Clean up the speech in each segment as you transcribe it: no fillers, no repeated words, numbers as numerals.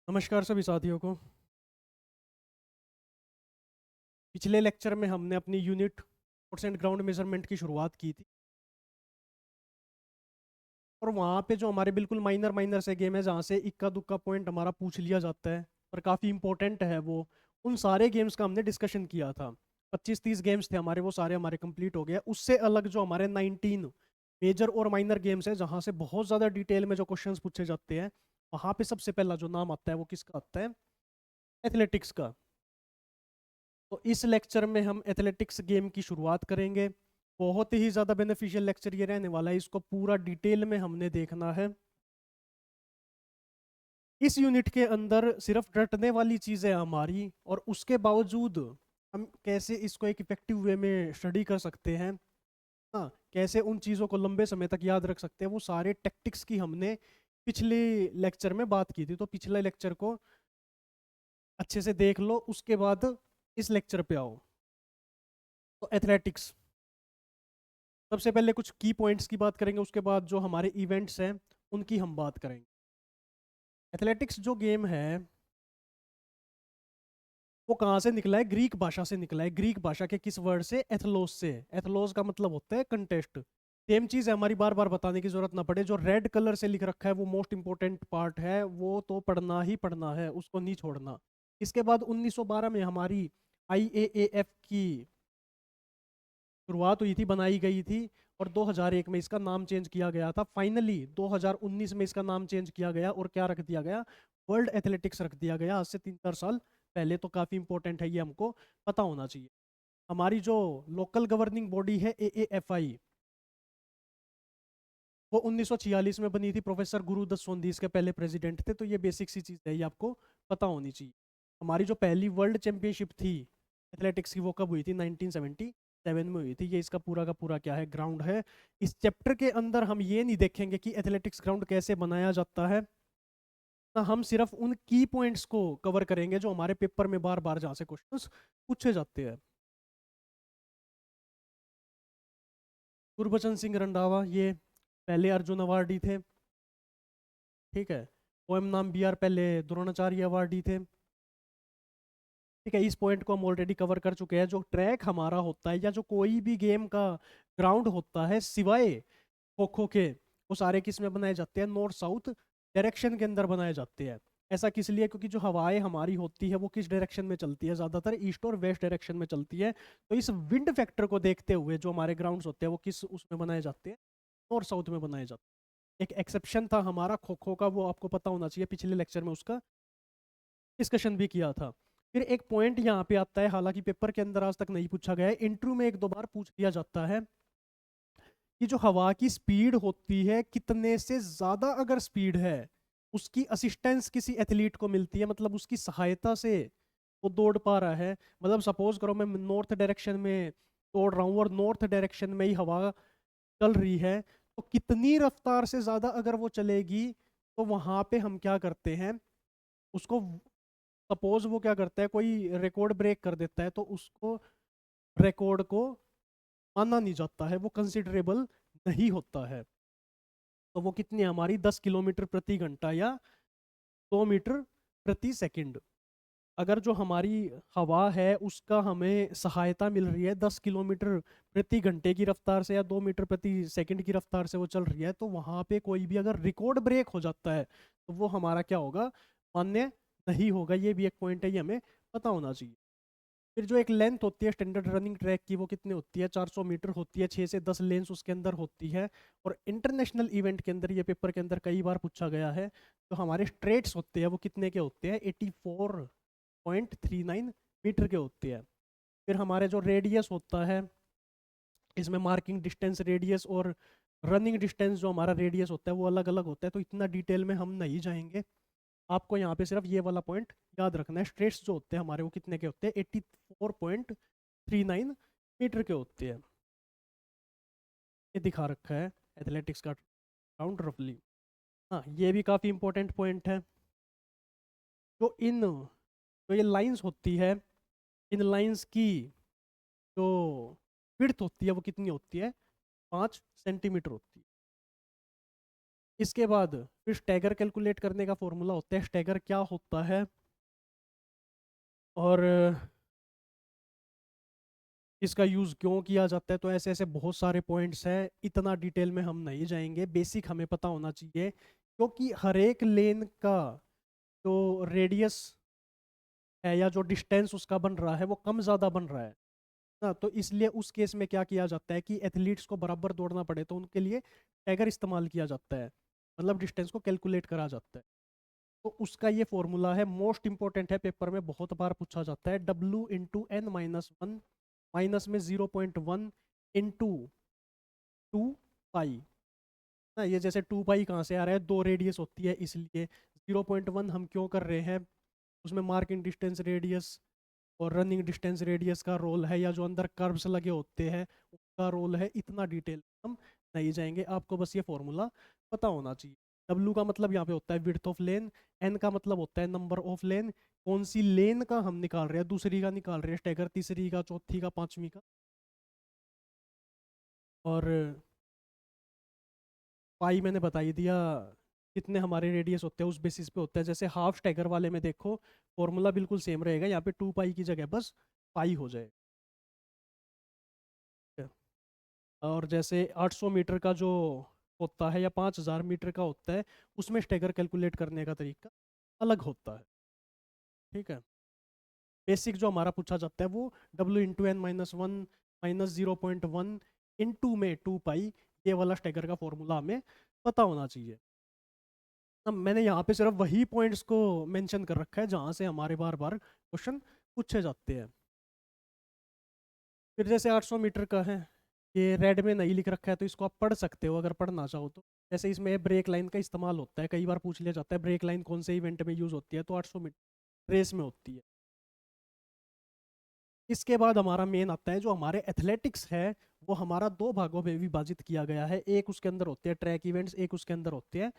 नमस्कार सभी साथियों को। पिछले लेक्चर में हमने अपनी unit force and ground measurement की शुरुआत की थी और वहाँ पे जो हमारे बिल्कुल माइनर माइनर से गेम है जहाँ से इक्का दुक्का पॉइंट हमारा पूछ लिया जाता है और काफ़ी इंपॉर्टेंट है वो, उन सारे गेम्स का हमने डिस्कशन किया था। 25-30 गेम्स थे हमारे, वो सारे हमारे कंप्लीट हो गए। उससे अलग जो हमारे 19 मेजर और माइनर गेम्स है जहाँ से बहुत ज़्यादा डिटेल में जो क्वेश्चंस पूछे जाते हैं, वहाँ पे सबसे पहला जो नाम आता है वो किसका आता है? एथलेटिक्स का। तो इस लेक्चर में हम एथलेटिक्स गेम की शुरुआत करेंगे। बहुत ही ज़्यादा बेनिफिशियल लेक्चर ये रहने वाला है, इसको पूरा डिटेल में हमने देखना है। इस यूनिट के अंदर सिर्फ रटने वाली चीज़ें हमारी, और उसके बावजूद हम कैसे इसको एक इफेक्टिव वे में स्टडी कर सकते हैं, हाँ, कैसे उन चीज़ों को लंबे समय तक याद रख सकते हैं, वो सारे टेक्टिक्स की हमने पिछले लेक्चर में बात की थी। तो पिछले लेक्चर को अच्छे से देख लो, उसके बाद इस लेक्चर पे आओ। तो एथलेटिक्स, सबसे पहले कुछ की पॉइंट्स की बात करेंगे, उसके बाद जो हमारे इवेंट्स हैं उनकी हम बात करेंगे। एथलेटिक्स जो गेम है वो कहाँ से निकला है? ग्रीक भाषा से निकला है। ग्रीक भाषा के किस वर्ड से? एथलोस से। एथलोस का मतलब होता है कंटेस्ट। सेम चीज़ है, हमारी बार बार बताने की जरूरत ना पड़े। जो रेड कलर से लिख रखा है वो मोस्ट इंपॉर्टेंट पार्ट है, वो तो पढ़ना ही पढ़ना है, उसको नहीं छोड़ना। इसके बाद 1912 में हमारी IAAF की शुरुआत हुई थी, बनाई गई थी, और 2001 में इसका नाम चेंज किया गया था। फाइनली 2019 में इसका नाम चेंज किया गया और क्या रख दिया गया? वर्ल्ड एथलेटिक्स रख दिया गया, आज से 3-4 साल पहले। तो काफ़ी इंपॉर्टेंट है, ये हमको पता होना चाहिए। हमारी जो लोकल गवर्निंग बॉडी है AAFI, वो 1946 में बनी थी। प्रोफेसर गुरुदत्त सोंधी इसके पहले प्रेसिडेंट थे। तो ये बेसिक सी चीज़ है, ये आपको पता होनी चाहिए। हमारी जो पहली वर्ल्ड चैंपियनशिप थी एथलेटिक्स की, वो कब हुई थी? 1977 में हुई थी। ये इसका पूरा का पूरा क्या है? ग्राउंड है। इस चैप्टर के अंदर हम ये नहीं देखेंगे कि एथलेटिक्स ग्राउंड कैसे बनाया जाता है ना, हम सिर्फ उन की पॉइंट्स को कवर करेंगे जो हमारे पेपर में बार बार जहाँ से क्वेश्चंस पूछे जाते हैं। गुरबचन सिंह रंधावा ये पहले अर्जुन अवार्डी थे, ठीक है। पोएम नाम BR पहले द्रोणाचार्य अवार्डी थे, ठीक है। इस पॉइंट को हम ऑलरेडी कवर कर चुके हैं। जो ट्रैक हमारा होता है या जो कोई भी गेम का ग्राउंड होता है सिवाय खो खो के, वो सारे किस में बनाए जाते हैं? नॉर्थ साउथ डायरेक्शन के अंदर बनाए जाते हैं। ऐसा किस लिए? क्योंकि जो हवाएं हमारी होती है वो किस डायरेक्शन में चलती है? ज़्यादातर ईस्ट और वेस्ट डायरेक्शन में चलती है। तो इस विंड फैक्टर को देखते हुए जो हमारे ग्राउंड्स होते हैं वो किस उसमें बनाए जाते हैं? नॉर्थ साउथ में बनाए जाते हैं। एक एक्सेप्शन था हमारा खो खो का, वो आपको पता होना चाहिए, पिछले लेक्चर में उसका डिस्कशन भी किया था। फिर एक पॉइंट यहाँ पे आता है, हालांकि पेपर के अंदर आज तक नहीं पूछा गया है, इंटरव्यू में 1-2 बार पूछ लिया जाता है कि जो हवा की स्पीड होती है, कितने से ज्यादा अगर स्पीड है, उसकी असिस्टेंस किसी एथलीट को मिलती है, मतलब उसकी सहायता से वो दौड़ पा रहा है। मतलब सपोज करो मैं नॉर्थ डायरेक्शन में दौड़ रहा हूँ और नॉर्थ डायरेक्शन में ही हवा चल रही है, तो कितनी रफ्तार से ज्यादा अगर वो चलेगी, तो वहां पे हम क्या करते हैं उसको, सपोज वो क्या करता है, कोई रिकॉर्ड ब्रेक कर देता है, तो उसको रिकॉर्ड को माना नहीं जाता है, वो कंसिडरेबल नहीं होता है। तो वो कितनी है हमारी? 10 किलोमीटर प्रति घंटा या 2 मीटर प्रति सेकंड। अगर जो हमारी हवा है उसका हमें सहायता मिल रही है 10 किलोमीटर प्रति घंटे की रफ्तार से या 2 मीटर प्रति सेकंड की रफ्तार से वो चल रही है, तो वहां पे कोई भी अगर रिकॉर्ड ब्रेक हो जाता है तो वो हमारा क्या होगा? मान्य नहीं होगा। ये भी एक पॉइंट है, ये हमें पता होना चाहिए। फिर जो एक लेंथ होती है स्टैंडर्ड रनिंग ट्रैक की, वो कितनी होती है? 400 मीटर होती है। 6 से 10 लेन्स उसके अंदर होती है। और इंटरनेशनल इवेंट के अंदर, ये पेपर के अंदर कई बार पूछा गया है, तो हमारे स्ट्रेट्स होते हैं वो कितने के होते हैं? 84.39 मीटर के होते हैं। फिर हमारे जो रेडियस होता है, इसमें मार्किंग डिस्टेंस रेडियस और रनिंग डिस्टेंस जो हमारा रेडियस होता है वो अलग अलग होता है। तो इतना डिटेल में हम नहीं जाएंगे, आपको यहाँ पे सिर्फ ये वाला पॉइंट याद रखना है। स्ट्रेट्स जो होते हैं हमारे वो कितने के होते हैं? 84.39 मीटर के होते हैं। ये दिखा रखा है एथलेटिक्स का राउंड रफली। हाँ, ये भी काफ़ी इंपॉर्टेंट पॉइंट है। जो ये लाइंस होती है, इन लाइंस की जो विड्थ होती है वो कितनी होती है? 5 सेंटीमीटर होती है। इसके बाद फिर स्टैगर कैलकुलेट करने का फॉर्मूला होता है, स्टैगर क्या होता है और इसका यूज़ क्यों किया जाता है। तो ऐसे ऐसे बहुत सारे पॉइंट्स हैं, इतना डिटेल में हम नहीं जाएंगे, बेसिक हमें पता होना चाहिए, क्योंकि हर एक लेन का जो रेडियस है या जो डिस्टेंस उसका बन रहा है वो कम ज़्यादा बन रहा है ना। तो इसलिए उस केस में क्या किया जाता है कि एथलीट्स को बराबर दौड़ना पड़े तो उनके लिए टैगर इस्तेमाल किया जाता है, मतलब डिस्टेंस को कैलकुलेट करा जाता है। तो उसका ये फॉर्मूला है, मोस्ट इंपॉर्टेंट है, पेपर में बहुत बार पूछा जाता है, W × n−1 माइनस में 0.1 इंटू 2 पाई ना। ये जैसे 2 पाई कहाँ से आ रहा है, दो रेडियस होती है इसलिए 0.1 हम क्यों कर रहे हैं, उसमें मार्किंग डिस्टेंस रेडियस और रनिंग डिस्टेंस रेडियस का रोल है, या जो अंदर कर्व्स लगे होते हैं उसका रोल है। इतना डिटेल हम नहीं जाएंगे, आपको बस ये फॉर्मूला पता होना चाहिए। W का मतलब यहाँ पे होता है विड्थ ऑफ लेन, N का मतलब होता है नंबर ऑफ लेन, कौन सी लेन का हम निकाल रहे हैं, दूसरी का निकाल रहे हैं स्टैगर, तीसरी का, चौथी का, पांचवी का। और पाई मैंने बता ही दिया, कितने हमारे रेडियस होते हैं उस बेसिस पे होता है। जैसे हाफ स्टैगर वाले में देखो फॉर्मूला बिल्कुल सेम रहेगा, यहाँ पे 2 पाई की जगह बस पाई हो जाए। और जैसे 800 मीटर का जो होता है या 5000 मीटर का होता है, उसमें स्टैगर कैलकुलेट करने का तरीका अलग होता है। ठीक है, बेसिक जो हमारा पूछा जाता है वो W × n−1 माइनस 0.1 इंटू में 2 पाई, ये वाला स्टैगर का फॉर्मूला हमें पता होना चाहिए। अब मैंने यहाँ पे सिर्फ वही पॉइंट्स को मेंशन कर रखा है जहाँ से हमारे बार बार क्वेश्चन पूछे जाते हैं। फिर जैसे 800 मीटर का है, ये रेड में नहीं लिख रखा है तो इसको आप पढ़ सकते हो अगर पढ़ना चाहो तो। जैसे इसमें ब्रेक लाइन का इस्तेमाल होता है, कई बार पूछ लिया जाता है ब्रेक लाइन कौन से इवेंट में यूज़ होती है, तो 800 मीटर रेस में होती है। इसके बाद हमारा मेन आता है जो हमारे एथलेटिक्स है, वो हमारा दो भागों में विभाजित किया गया है। एक उसके अंदर होते हैं ट्रैक इवेंट्स, एक उसके अंदर होते हैं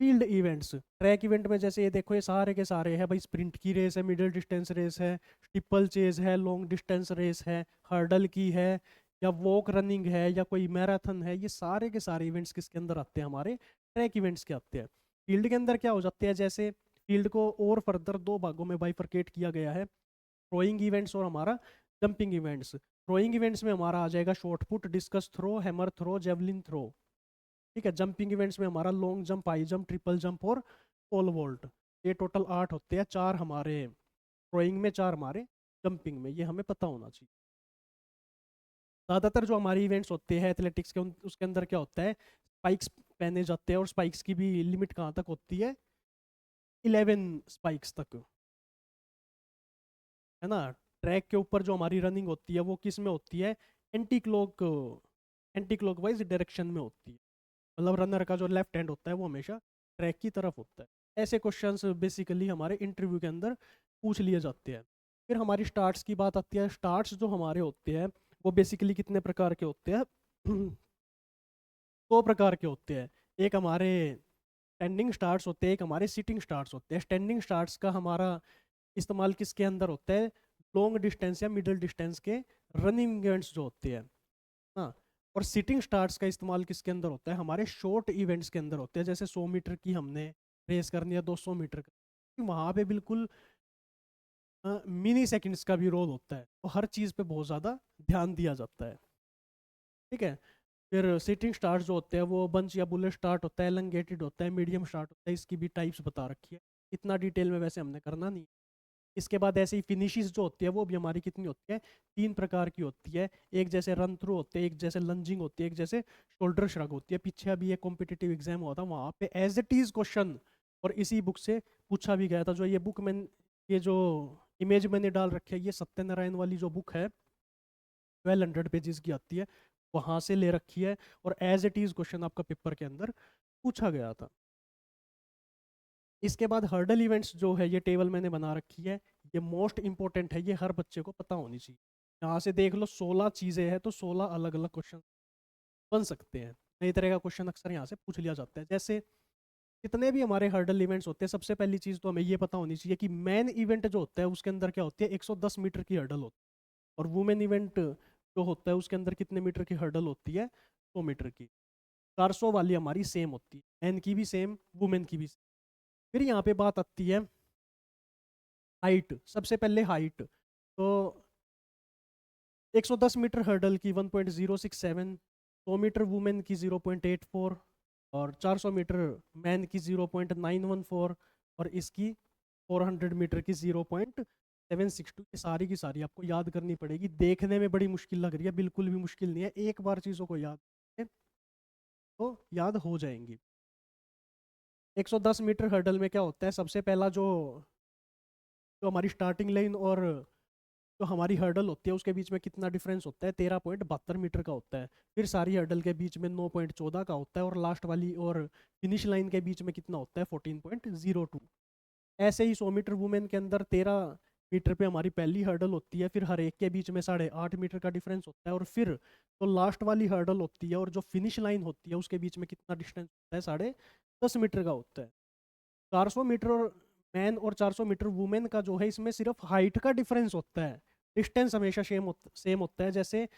फील्ड इवेंट्स। ट्रैक इवेंट में जैसे ये देखो, ये सारे के सारे हैं भाई, स्प्रिंट की रेस है, मिडिल डिस्टेंस रेस है, स्टिपल चेज है, लॉन्ग डिस्टेंस रेस है, हर्डल की है, या वॉक रनिंग है, या कोई मैराथन है, ये सारे के सारे इवेंट्स किसके अंदर आते हैं, हमारे ट्रैक इवेंट्स के आते हैं। फील्ड के अंदर क्या हो जाते हैं, जैसे फील्ड को और फर्दर दो भागों में बाइफरकेट किया गया है, थ्रोइंग इवेंट्स और हमारा जंपिंग इवेंट्स। थ्रोइंग इवेंट्स में हमारा आ जाएगा shot put, discus throw, hammer throw, javelin throw. ठीक है, जंपिंग इवेंट्स में हमारा long jump, high jump, triple jump और पोल वॉल्ट। ये टोटल 8 होते हैं, 4 हमारे थ्रोइंग में, 4 हमारे जंपिंग में, ये हमें पता होना चाहिए। ज़्यादातर जो हमारे इवेंट्स होते हैं एथलेटिक्स के उसके अंदर क्या होता है, स्पाइक्स पहने जाते हैं, और स्पाइक्स की भी लिमिट कहाँ तक होती है, 11 स्पाइक्स तक, है ना। ट्रैक के ऊपर जो हमारी रनिंग होती है वो किस में होती है, एंटी क्लॉक वाइज डायरेक्शन में होती है, मतलब रनर का जो लेफ्ट हैंड होता है वो हमेशा ट्रैक की तरफ होता है। ऐसे क्वेश्चंस बेसिकली हमारे इंटरव्यू के अंदर पूछ लिए जाते हैं। फिर हमारी स्टार्ट्स की बात आती है। स्टार्ट्स जो हमारे होते हैं वो बेसिकली कितने प्रकार के होते हैं, 2 प्रकार के होते हैं। एक हमारे स्टैंडिंग स्टार्ट्स होते हैं, एक हमारे सिटिंग स्टार्ट्स होते हैं। स्टैंडिंग स्टार्ट्स का हमारा इस्तेमाल किसके अंदर होता है, लॉन्ग डिस्टेंस या मिडिल डिस्टेंस के रनिंग इवेंट्स जो होते हैं, हाँ। और सिटिंग स्टार्ट्स का इस्तेमाल किसके अंदर होता है, हमारे शॉर्ट इवेंट्स के अंदर होते हैं। जैसे 100 मीटर की हमने रेस करनी है, 200 मीटर का, वहाँ पे बिल्कुल मिनी सेकंड्स का भी रोल होता है, तो हर चीज़ पे बहुत ज़्यादा ध्यान दिया जाता है। ठीक है, फिर सिटिंग स्टार्ट जो होते हैं वो बंच या बुलेट स्टार्ट होता है, एलंगेटेड होता है, मीडियम स्टार्ट होता है, इसकी भी टाइप्स बता रखी है, इतना डिटेल में वैसे हमने करना नहीं। इसके बाद ऐसे ही फिनिशेस जो होती है वो भी हमारी कितनी होती है, 3 प्रकार की होती है। एक जैसे रन थ्रू होते हैं, एक जैसे लंजिंग होती है, एक जैसे शोल्डर श्रग होती है। पीछे अभी एक कॉम्पिटिटिव एग्जाम हुआ था, वहाँ पे एज इट इज क्वेश्चन और इसी बुक से पूछा भी गया था। जो ये बुक में, ये जो इमेज मैंने डाल रखी है, ये सत्यनारायण वाली जो बुक है 1200 पेजेस की आती है, वहाँ से ले रखी है, और एज इट इज क्वेश्चन आपका पेपर के अंदर पूछा गया था। इसके बाद हर्डल इवेंट्स जो है, ये टेबल मैंने बना रखी है, ये मोस्ट इंपॉर्टेंट है, ये हर बच्चे को पता होनी चाहिए। यहाँ से देख लो 16 चीज़ें हैं, तो 16 अलग अलग क्वेश्चन बन सकते हैं। नई तरह का क्वेश्चन अक्सर यहाँ से पूछ लिया जाता है। जैसे जितने भी हमारे हर्डल इवेंट्स होते हैं, सबसे पहली चीज़ तो हमें ये पता होनी चाहिए कि मैन इवेंट जो होता है उसके अंदर क्या होती है, 110 मीटर की हर्डल होती है, और वुमेन इवेंट जो होता है उसके अंदर कितने मीटर की हर्डल होती है, 100 मीटर की। 400 वाली हमारी सेम होती है, मैन की भी सेम, वुमेन की भी सेम। फिर यहाँ पे बात आती है हाइट। सबसे पहले हाइट, तो 110 मीटर हर्डल की 1.067, 100 मीटर वुमेन की 0.84, और 400 मीटर मैन की 0.914, और इसकी 400 मीटर की 0.762। ये सारी की सारी आपको याद करनी पड़ेगी। देखने में बड़ी मुश्किल लग रही है, बिल्कुल भी मुश्किल नहीं है, एक बार चीज़ों को याद करें तो याद हो जाएंगी। 110 मीटर हर्डल में क्या होता है, सबसे पहला जो जो हमारी स्टार्टिंग लाइन और जो हमारी हर्डल होती है उसके बीच में कितना डिफरेंस होता है, 13.72 मीटर का होता है। फिर सारी हर्डल के बीच में 9.14 का होता है, और लास्ट वाली और फिनिश लाइन के बीच में कितना होता है, 14.02। ऐसे ही 100 मीटर वुमेन के अंदर 13 मीटर पे हमारी पहली हर्डल होती है, फिर हर एक के बीच में 8.5 मीटर का डिफरेंस होता है, और फिर तो लास्ट वाली हर्डल होती है और जो फिनिश लाइन होती है उसके बीच में कितना डिस्टेंस होता है, 10.5 मीटर का होता है। 400 मीटर और मैन और 400 मीटर वुमेन का जो है, इसमें सिर्फ हाइट का डिफरेंस होता है, डिस्टेंस हमेशा सेम होता है। जैसे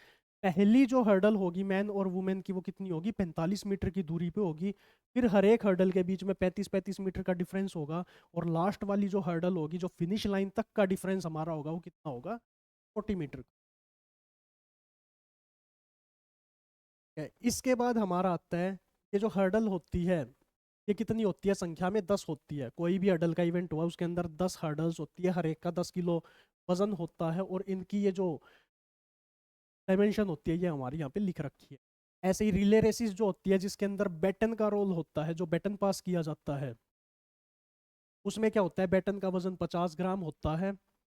पहली जो हर्डल होगी मैन और वुमेन की, वो कितनी होगी, 45 मीटर की दूरी पे होगी। फिर हर एक हर्डल के बीच में 35-35 मीटर का डिफरेंस होगा, और लास्ट वाली जो हर्डल होगी, जो फिनिश लाइन तक का डिफरेंस हमारा होगा, वो कितना होगा, 40 मीटर का। इसके बाद हमारा आता है, ये जो हर्डल होती है ये कितनी होती है, संख्या में 10 होती है। कोई भी हर्डल का इवेंट हुआ उसके अंदर 10 हर्डल्स होती है, हर एक का 10 किलो वजन होता है, और इनकी ये जो डायमेंशन होती है ये हमारी यहाँ पे लिख रखी है। ऐसे ही रिले रेसिस जो होती है, जिसके अंदर बैटन का रोल होता है, जो बैटन पास किया जाता है, उसमें क्या होता है, बैटन का वजन 50 ग्राम होता है।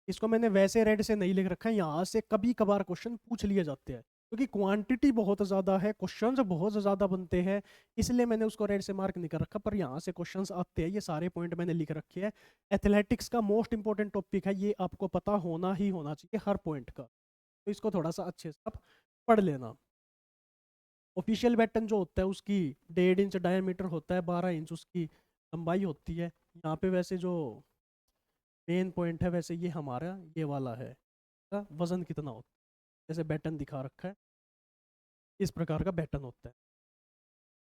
इसको मैंने वैसे रेड से नहीं लिख रखा है, यहाँ से कभी कभार क्वेश्चन पूछ लिए जाते हैं, क्योंकि क्वांटिटी बहुत ज़्यादा है, क्वेश्चंस बहुत ज़्यादा बनते हैं, इसलिए मैंने उसको रेड से मार्क नहीं कर रखा, पर यहाँ से क्वेश्चंस आते हैं। ये सारे पॉइंट मैंने लिख रखे हैं। एथलेटिक्स का मोस्ट इंपॉर्टेंट टॉपिक है, ये आपको पता होना ही होना चाहिए हर पॉइंट का, तो इसको थोड़ा सा अच्छे से आप पढ़ लेना। ऑफिशियल बैटन जो होता है उसकी 1.5 इंच डायमीटर होता है, 12 इंच उसकी लंबाई होती है। यहाँ पे वैसे जो मेन पॉइंट है, वैसे ये हमारा ये वाला है, का वजन कितना होता है, जैसे बैटन दिखा रखा है, इस प्रकार का बैटन होता है।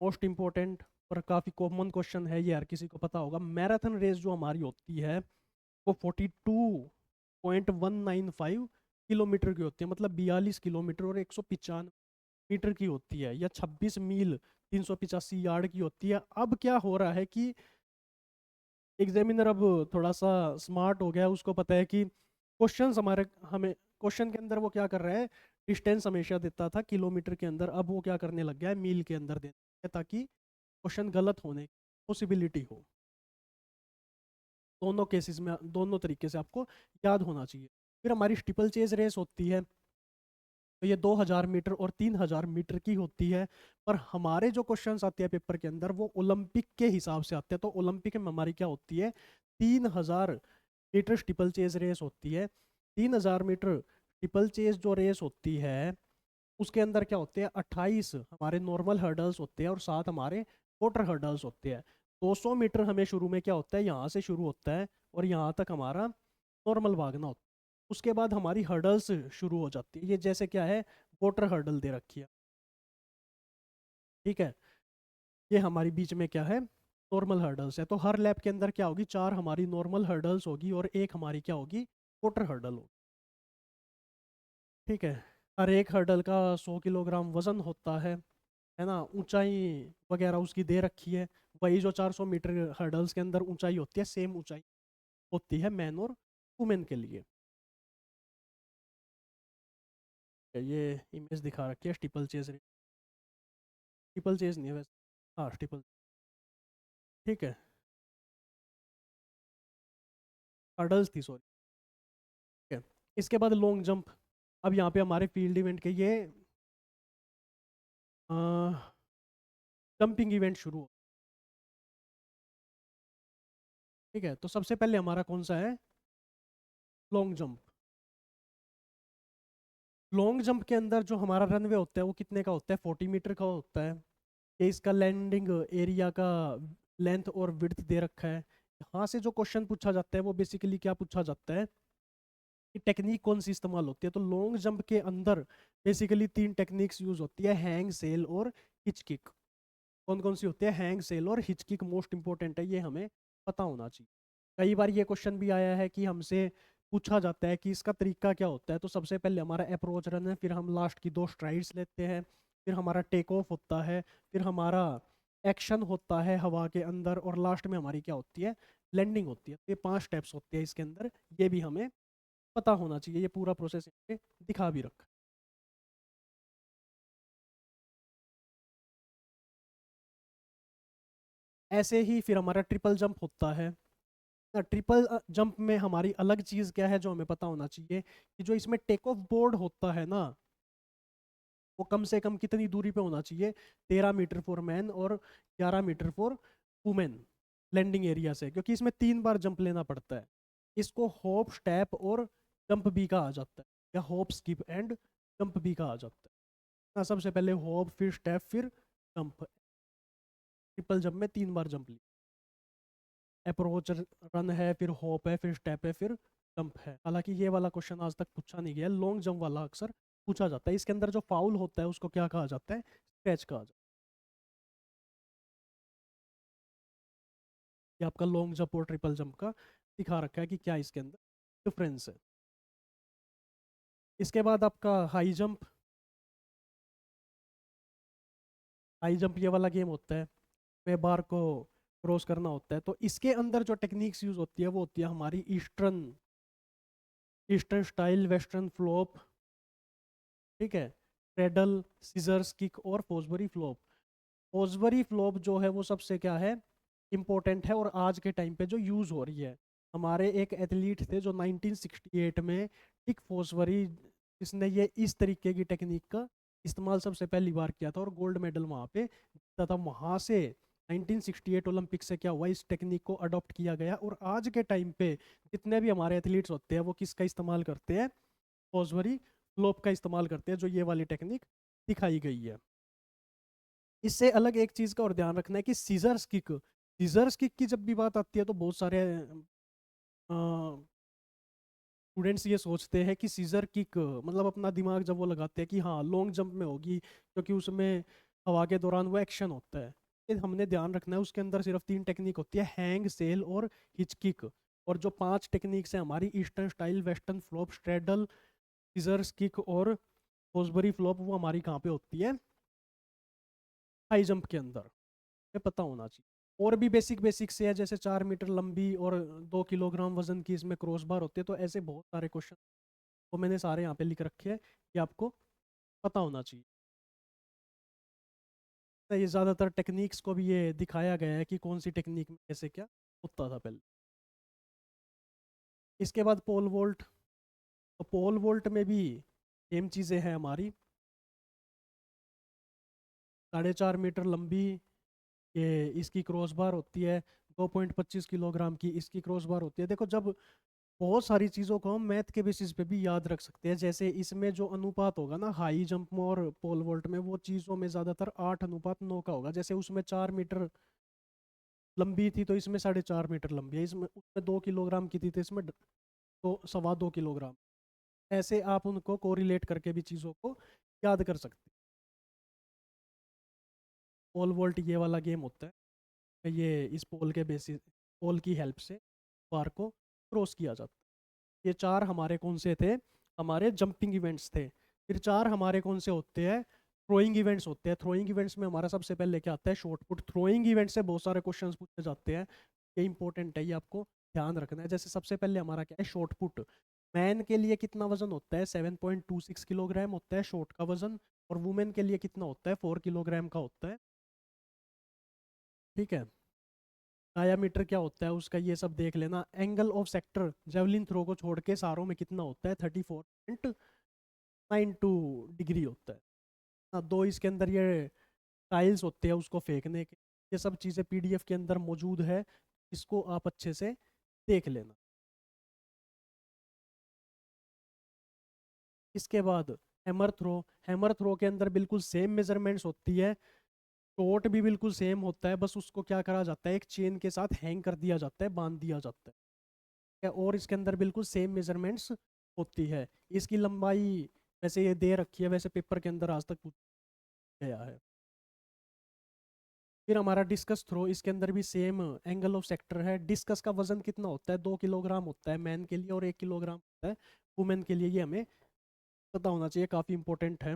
मोस्ट इंपॉर्टेंट और काफ़ी कॉमन क्वेश्चन है ये, हर किसी को पता होगा। मैराथन रेस जो हमारी होती है वो 42.195 किलोमीटर की होती है, मतलब 42 किलोमीटर और 195 मीटर की होती है, या 26 मील 385 यार्ड की होती है। अब क्या हो रहा है कि एग्जामिनर अब थोड़ा सा स्मार्ट हो गया है, उसको पता है कि क्वेश्चन हमारे हमें क्वेश्चन के अंदर वो क्या कर रहा है, डिस्टेंस हमेशा देता था किलोमीटर के अंदर, अब वो क्या करने लग गया है, मील के अंदर देता है, ताकि क्वेश्चन गलत होने की पॉसिबिलिटी हो। दोनों केसेस में, दोनों तरीके से आपको याद होना चाहिए। फिर हमारी स्टीपल चेज रेस होती है, तो ये 2000 मीटर और 3000 मीटर की होती है। पर हमारे जो क्वेश्चंस आते हैं पेपर के अंदर, वो ओलंपिक के हिसाब से आते हैं। तो ओलंपिक में हमारी क्या होती है, 3000 मीटर स्टीपल चेज रेस होती है। 3000 मीटर स्टीपल चेज जो रेस होती है, उसके अंदर क्या होते हैं, 28 हमारे नॉर्मल हर्डल्स होते हैं और 7 हमारे क्वार्टर हर्डल्स होते हैं। 200 मीटर हमें शुरू में क्या होता है, यहाँ से शुरू होता है और यहाँ तक हमारा नॉर्मल भागना होता है। उसके बाद हमारी हर्डल्स शुरू हो जाती है। ये जैसे क्या है, क्वार्टर हर्डल दे रखी है, ठीक है। ये हमारी बीच में क्या है, नॉर्मल हर्डल्स है। तो हर लैप के अंदर क्या होगी, 4 हमारी नॉर्मल हर्डल्स होगी और एक हमारी क्या होगी, क्वार्टर हर्डल होगी, ठीक है। हर एक हर्डल का 100 किलोग्राम वजन होता है ना। ऊंचाई वगैरह उसकी दे रखी है, वही जो 400 मीटर हर्डल्स के अंदर ऊंचाई होती है, सेम ऊंचाई होती है मैन और वुमेन के लिए। ये इमेज दिखा रखी है स्टीपल चेज, स्टीपल चेज नहीं है वैसे, हाँ स्टीपल, ठीक है, हर्डल्स थी सॉरी, ठीक है। इसके बाद लॉन्ग जंप। अब यहाँ पे हमारे फील्ड इवेंट के ये जंपिंग इवेंट शुरू हो, ठीक है। तो सबसे पहले हमारा कौन सा है, लॉन्ग जंप। लॉन्ग जंप के अंदर जो हमारा रनवे होता है वो कितने का होता है, 40 मीटर का होता है। ये इसका लैंडिंग एरिया का लेंथ और विड्थ दे रखा है। यहाँ से जो क्वेश्चन पूछा जाता है वो बेसिकली क्या पूछा जाता है कि टेक्निक कौन सी इस्तेमाल होती है। तो लॉन्ग जंप के अंदर बेसिकली 3 टेक्निक्स यूज होती है, हैंग, सेल और हिच किक। कौन कौन सी होती है, हैंग, सेल और हिच किक मोस्ट इंपॉर्टेंट है, ये हमें पता होना चाहिए। कई बार ये क्वेश्चन भी आया है कि हमसे पूछा जाता है कि इसका तरीका क्या होता है। तो सबसे पहले हमारा अप्रोच रन है, फिर हम लास्ट की 2 स्ट्राइड्स लेते हैं, फिर हमारा टेक ऑफ होता है, फिर हमारा एक्शन होता है हवा के अंदर, और लास्ट में हमारी क्या होती है, लैंडिंग होती है। तो ये 5 स्टेप्स होते हैं इसके अंदर, ये भी हमें पता होना चाहिए। ये पूरा प्रोसेस दिखा भी रखा। ऐसे ही फिर हमारा ट्रिपल जंप होता है। ट्रिपल जंप में हमारी अलग चीज़ क्या है जो हमें पता होना चाहिए, कि जो इसमें टेक ऑफ बोर्ड होता है ना, वो कम से कम कितनी दूरी पे होना चाहिए, 13 मीटर फॉर मैन और 11 metre for women landing area से, क्योंकि इसमें 3 बार जंप लेना पड़ता है। इसको हॉप, स्टेप और जंप भी कहा जाता है, या हॉप, स्किप एंड जंप भी कहा जाता है। सबसे पहले हॉप, फिर स्टेप, फिर जंप। ट्रिपल जंप में 3 बार जंप लिया। अप्रोच रन है, फिर हॉप है, फिर स्टेप है, फिर जंप है। हालांकि ये वाला क्वेश्चन आज तक पूछा नहीं गया, लॉन्ग जंप वाला अक्सर पूछा जाता है। इसके अंदर जो फाउल होता है उसको क्या कहा जाता है, स्क्रैच कहा जाता है। ये आपका लॉन्ग जंप और ट्रिपल जंप का दिखा रखा है कि क्या इसके अंदर डिफरेंस है। इसके बाद आपका हाई जंप। हाई जंप ये वाला गेम होता है, में बार को क्रॉस करना होता है। तो इसके अंदर जो टेक्निक्स यूज होती है वो होती है हमारी eastern eastern style, western flop, ठीक है, क्रेडल, सीजर्स किक और फोसबरी फ्लॉप। फोसबरी फ्लॉप जो है वो सबसे क्या है, इम्पोर्टेंट है, और आज के टाइम पे जो यूज़ हो रही है। हमारे एक एथलीट थे जो 1968 में टिक फोसबरी, इसने ये इस तरीके की टेक्निक का इस्तेमाल सबसे पहली बार किया था और गोल्ड मेडल वहाँ पे जीता था। वहाँ से 1968 ओलंपिक से क्या हुआ, इस टेक्निक को अडॉप्ट किया गया, और आज के टाइम पे जितने भी हमारे एथलीट्स होते हैं वो किसका इस्तेमाल करते हैं, फोसबरी फ्लॉप का इस्तेमाल करते हैं, जो ये वाली टेक्निक दिखाई गई है। इससे अलग एक चीज का और ध्यान रखना है कि सीजर्स किक की जब भी बात आती है तो बहुत सारे स्टूडेंट्स ये सोचते हैं कि सीजर किक मतलब अपना दिमाग जब वो लगाते हैं कि हाँ लॉन्ग जंप में होगी, क्योंकि उसमें हवा के दौरान वो एक्शन होता है। ये हमने ध्यान रखना है, उसके अंदर सिर्फ 3 टेक्निक होती है, हैंग, सेल और हिच किक। और जो 5 टेक्निक्स है हमारी, eastern style, western flop, straddle, scissors kick और फोसबरी फ्लॉप, वो हमारी कहाँ पे होती है, हाई जंप के अंदर। ये पता होना चाहिए। और भी बेसिक बेसिक से है, जैसे 4 मीटर लंबी और 2 किलोग्राम वजन की इसमें क्रॉस बार होती है। तो ऐसे बहुत सारे क्वेश्चन तो मैंने सारे यहाँ पे लिख रखे हैं, कि आपको पता होना चाहिए। तो ये ज़्यादातर टेक्निक्स को भी ये दिखाया गया है कि कौन सी टेक्निक में कैसे क्या होता था पहले। इसके बाद पोल वोल्ट। तो पोल वोल्ट में भी सेम चीज़ें हैं हमारी। 4.5 मीटर लंबी ये इसकी क्रॉस बार होती है, 2.25 किलोग्राम की इसकी क्रॉस बार होती है। देखो, जब बहुत सारी चीज़ों को हम मैथ के बेसिस पे भी याद रख सकते हैं, जैसे इसमें जो अनुपात होगा ना हाई जंप में और पोल वोल्ट में, वो चीज़ों में ज़्यादातर 8:9 का होगा। जैसे उसमें 4 मीटर लंबी थी तो इसमें 4.5 मीटर लंबी है, इसमें उसमें 2 किलोग्राम की थी तो इसमें तो 2.25 किलोग्राम। ऐसे आप उनको कोरिलेट करके भी चीज़ों को याद कर सकते हैं। पोल वोल्ट ये वाला गेम होता है, ये इस पोल के बेसिस, पोल की हेल्प से बार को क्रॉस किया जाता है। ये 4 हमारे कौन से थे, हमारे जंपिंग इवेंट्स थे। फिर 4 हमारे कौन से होते हैं, थ्रोइंग इवेंट्स होते हैं। थ्रोइंग इवेंट्स में हमारा सबसे पहले क्या आता है, शॉर्ट पुट। थ्रोइंग इवेंट से बहुत सारे क्वेश्चंस पूछे जाते हैं, ये इंपॉर्टेंट है, ये आपको ध्यान रखना है। जैसे सबसे पहले हमारा क्या है, शॉर्ट पुट। मैन के लिए कितना वजन होता है, 7.26 किलोग्राम होता है शॉर्ट का वजन, और वुमेन के लिए कितना होता है, 4 किलोग्राम का होता है, ठीक है। डायामीटर क्या होता है उसका, ये सब देख लेना। Angle of sector javelin throw को छोड़ के सारों में कितना होता है, 34.92 डिग्री होता है। हाँ, 2 इसके अंदर ये टाइल्स होते हैं उसको फेंकने के। ये सब चीज़ें पीडीएफ के अंदर मौजूद है, इसको आप अच्छे से देख लेना। इसके बाद हैमर थ्रो। हैमर थ्रो के अंदर बिल्कुल सेम मेजरमेंट्स होती है, शॉट भी बिल्कुल सेम होता है, बस उसको क्या करा जाता है, एक चेन के साथ हैंग कर दिया जाता है, बांध दिया जाता है, और इसके अंदर बिल्कुल सेम मेजरमेंट्स होती है। इसकी लंबाई वैसे ये दे रखी है, वैसे पेपर के अंदर आज तक पूछा गया है। फिर हमारा डिस्कस थ्रो, इसके अंदर भी सेम एंगल ऑफ सेक्टर है। डिस्कस का वजन कितना होता है? 2 किलोग्राम होता है मैन के लिए और 1 किलोग्राम होता है वुमेन के लिए। ये हमें पता होना चाहिए, काफ़ी इंपॉर्टेंट है।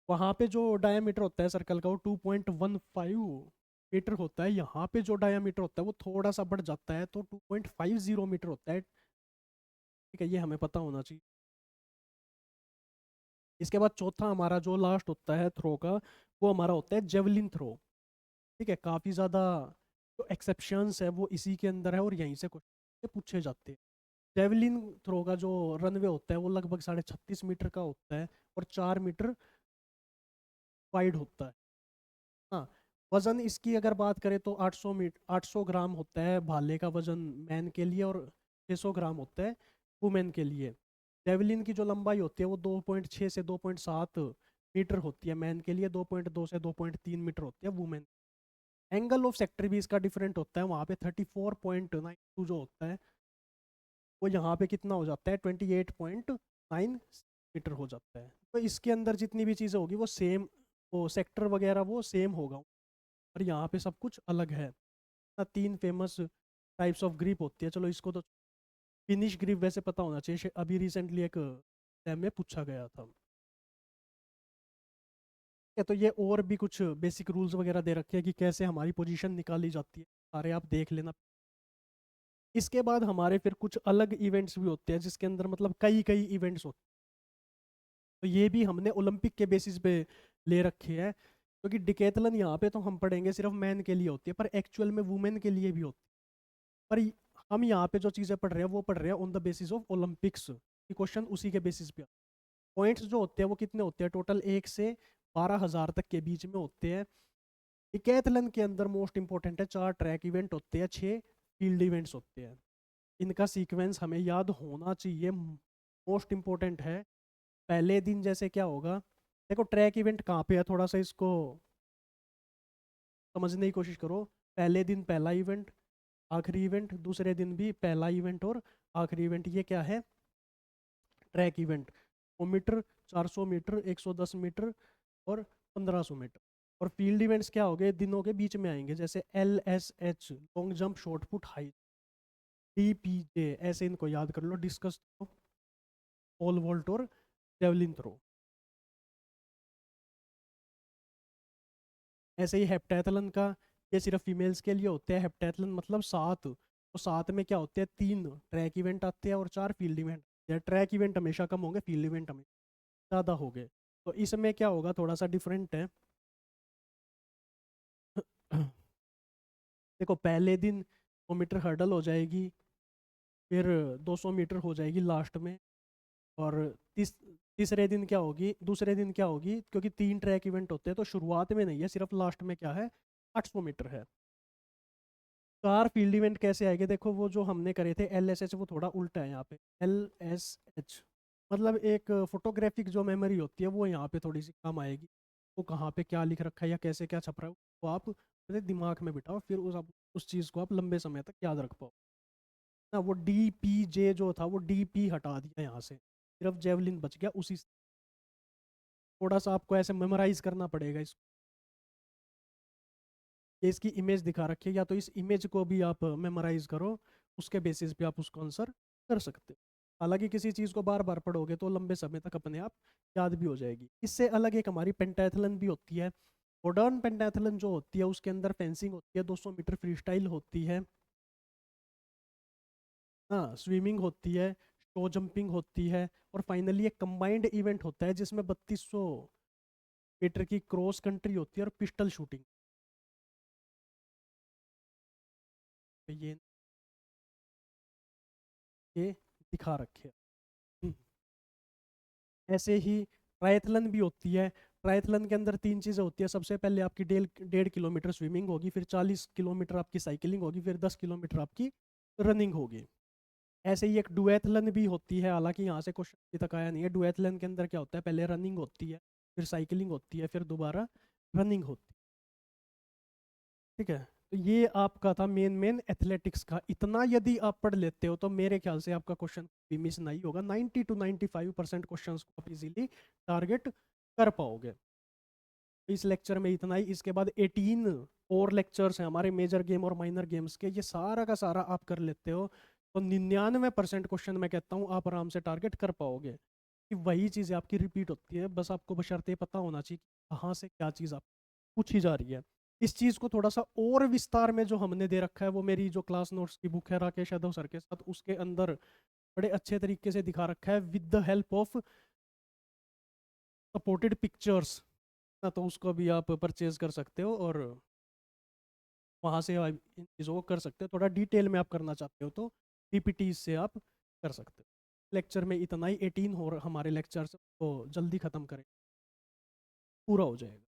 वहाँ पे जो डायामीटर होता है सर्कल का वो 2.15 मीटर होता है। यहाँ पे जो डायामीटर होता है वो थोड़ा सा बढ़ जाता है, तो 2.50 मीटर होता है। ठीक है, ये हमें पता होना चाहिए। इसके बाद चौथा हमारा जो लास्ट होता है थ्रो का, वो हमारा होता है जेवलिन थ्रो। ठीक है, काफ़ी ज़्यादा जो एक्सेप्शंस है वो इसी के अंदर है और यहीं से क्वेश्चन पूछे जाते हैं। जेवलिन थ्रो का जो रनवे होता है वो लगभग 36.5 मीटर का होता है और 4 मीटर वाइड होता है। हाँ, वजन इसकी अगर बात करें तो 800 ग्राम होता है भाले का वजन मैन के लिए और 600 ग्राम होता है वुमेन के लिए। जेवलिन की जो लंबाई होती है वो 2.6 से 2.7 मीटर होती है मैन के लिए, 2.2 से 2.3 मीटर होती है वुमेन। एंगल ऑफ सेक्टर भी इसका डिफरेंट होता है, वहाँ पे 34.92 जो होता है वो यहाँ पे कितना हो जाता है 28.9 मीटर हो जाता है। तो इसके अंदर जितनी भी चीज़ें होगी वो सेम, वो सेक्टर वगैरह वो सेम होगा, और यहाँ पे सब कुछ अलग है ना। 3 फेमस टाइप्स ऑफ ग्रिप होती है। चलो इसको तो फिनिश ग्रिप वैसे पता होना चाहिए, अभी रिसेंटली एक एग्जाम में पूछा गया था। या तो ये और भी कुछ बेसिक रूल्स वगैरह दे रखे हैं कि कैसे हमारी पोजीशन निकाली जाती है, सारे आप देख लेना। इसके बाद हमारे फिर कुछ अलग इवेंट्स भी होते हैं जिसके अंदर मतलब कई कई इवेंट्स होते हैं। तो ये भी हमने ओलंपिक के बेसिस पे ले रखे हैं, क्योंकि डिकेथलन यहाँ पे तो हम पढ़ेंगे सिर्फ मैन के लिए होती है, पर एक्चुअल में वुमेन के लिए भी होती है। पर हम यहाँ पे जो चीज़ें पढ़ रहे हैं वो पढ़ रहे हैं on the basis of Olympics, कि क्वेश्चन उसी के बेसिस पे। पॉइंट्स जो होते हैं वो कितने होते हैं टोटल? 1 से 12,000 तक के बीच में होते हैं। डिकैथलन के अंदर मोस्ट इंपॉर्टेंट है, 4 ट्रैक इवेंट होते हैं, 6 फील्ड इवेंट्स होते हैं। इनका सीक्वेंस हमें याद होना चाहिए, मोस्ट इंपॉर्टेंट है। पहले दिन जैसे क्या होगा, देखो ट्रैक इवेंट कहाँ पे है, थोड़ा सा इसको समझने की कोशिश करो। पहले दिन पहला इवेंट, आखिरी इवेंट, दूसरे दिन भी पहला इवेंट और आखिरी इवेंट, ये क्या है? Track event. 100 metre, 400 metre, 110 metre और 1500 मीटर। और फील्ड इवेंट्स क्या हो गए, दिनों के बीच में आएंगे, जैसे LSH long jump, short put, high, DPJ, ऐसे इनको याद कर लो। डिस्कस थ्रो, पोल वॉल्ट और जेवलिन थ्रो। ऐसे ही हेप्टैथलन का, ये सिर्फ फीमेल्स के लिए होते हैं। हेप्टैथलन मतलब 7, तो 7 में क्या होते हैं? 3 ट्रैक इवेंट आते हैं और 4 फील्ड इवेंट। या ट्रैक इवेंट हमेशा कम होंगे, फील्ड इवेंट हमेशा ज़्यादा हो गए। तो इसमें क्या होगा, थोड़ा सा डिफरेंट है। देखो पहले दिन 100 मीटर हर्डल हो जाएगी, फिर 200 मीटर हो जाएगी लास्ट में, और तीसरे दिन क्या होगी, दूसरे दिन क्या होगी, क्योंकि 3 ट्रैक इवेंट होते हैं तो शुरुआत में नहीं है, सिर्फ लास्ट में क्या है, 800 मीटर है। 4 फील्ड इवेंट कैसे आएंगे, देखो वो जो हमने करे थे LSH वो थोड़ा उल्टा है यहाँ पे। LSH मतलब एक फोटोग्राफिक जो मेमोरी होती है वो यहाँ पे थोड़ी सी कम आएगी। वो कहाँ पे क्या लिख रखा है या कैसे क्या छप रहा है वो आप अपने दिमाग में बिठाओ, फिर उस चीज़ को आप लंबे समय तक याद रख पाओ ना। वो DPJ जो था वो DP हटा दिया यहाँ से, सिर्फ जेवलिन बच गया उसी से। थोड़ा सा आपको ऐसे मेमोराइज करना पड़ेगा इसको। ये इसकी इमेज दिखा रखी है, या तो इस इमेज को भी आप मेमोराइज करो, उसके बेसिस पे आप उसको आंसर कर सकते हो। हालांकि किसी चीज़ को बार बार पढ़ोगे तो लंबे समय तक अपने आप याद भी हो जाएगी। इससे अलग एक हमारी पेंटाथलन भी होती है। मॉडर्न पेंटाथलन जो होती है उसके अंदर फेंसिंग होती है, 200 मीटर फ्री स्टाइल होती है, हाँ स्विमिंग होती है, शो जंपिंग होती है, और फाइनली एक कंबाइंड इवेंट होता है जिसमें 3200 मीटर की क्रॉस कंट्री होती है और पिस्टल शूटिंग। ये दिखा रखे हैं। ऐसे ही ट्रायथलन भी होती है। ट्रायथलन के अंदर 3 चीज़ें होती है। सबसे पहले आपकी 1.5 किलोमीटर स्विमिंग होगी, फिर 40 किलोमीटर आपकी साइकिलिंग होगी, फिर 10 किलोमीटर आपकी रनिंग होगी। ऐसे ही एक डुएथलन भी होती है, हालांकि यहाँ से क्वेश्चन अभी तक आया नहीं है। डुएथलन के अंदर क्या होता है, पहले रनिंग होती है, फिर साइकिलिंग होती है, फिर दोबारा रनिंग होती है। ठीक है, तो ये आपका था मेन मेन एथलेटिक्स का। इतना यदि आप पढ़ लेते हो तो मेरे ख्याल से आपका क्वेश्चन भी मिस नहीं होगा। 90 to 95% क्वेश्चन को आप इजीली टारगेट कर पाओगे। इस लेक्चर में इतना ही। इसके बाद 18 और लेक्चर्स हैं हमारे मेजर गेम और माइनर गेम्स के, ये सारा का सारा आप कर लेते हो तो 99% क्वेश्चन मैं कहता हूँ आप आराम से टारगेट कर पाओगे, कि वही चीज़ें आपकी रिपीट होती है। बस आपको बशर्ते पता होना चाहिए कि कहाँ से क्या चीज़ आप पूछी जा रही है। इस चीज़ को थोड़ा सा और विस्तार में जो हमने दे रखा है, वो मेरी जो क्लास नोट्स की बुक है राकेश यादव सर के साथ, उसके अंदर बड़े अच्छे तरीके से दिखा रखा है with the help of supported pictures. तो उसको भी आप परचेज कर सकते हो और वहाँ से आप इन चीज़ों को कर सकते हो। थोड़ा डिटेल में आप करना चाहते हो तो पीपीटी से आप कर सकते हो। लेक्चर में इतना ही, 18 और हमारे लेक्चर्स को जल्दी ख़त्म करें, पूरा हो जाएगा।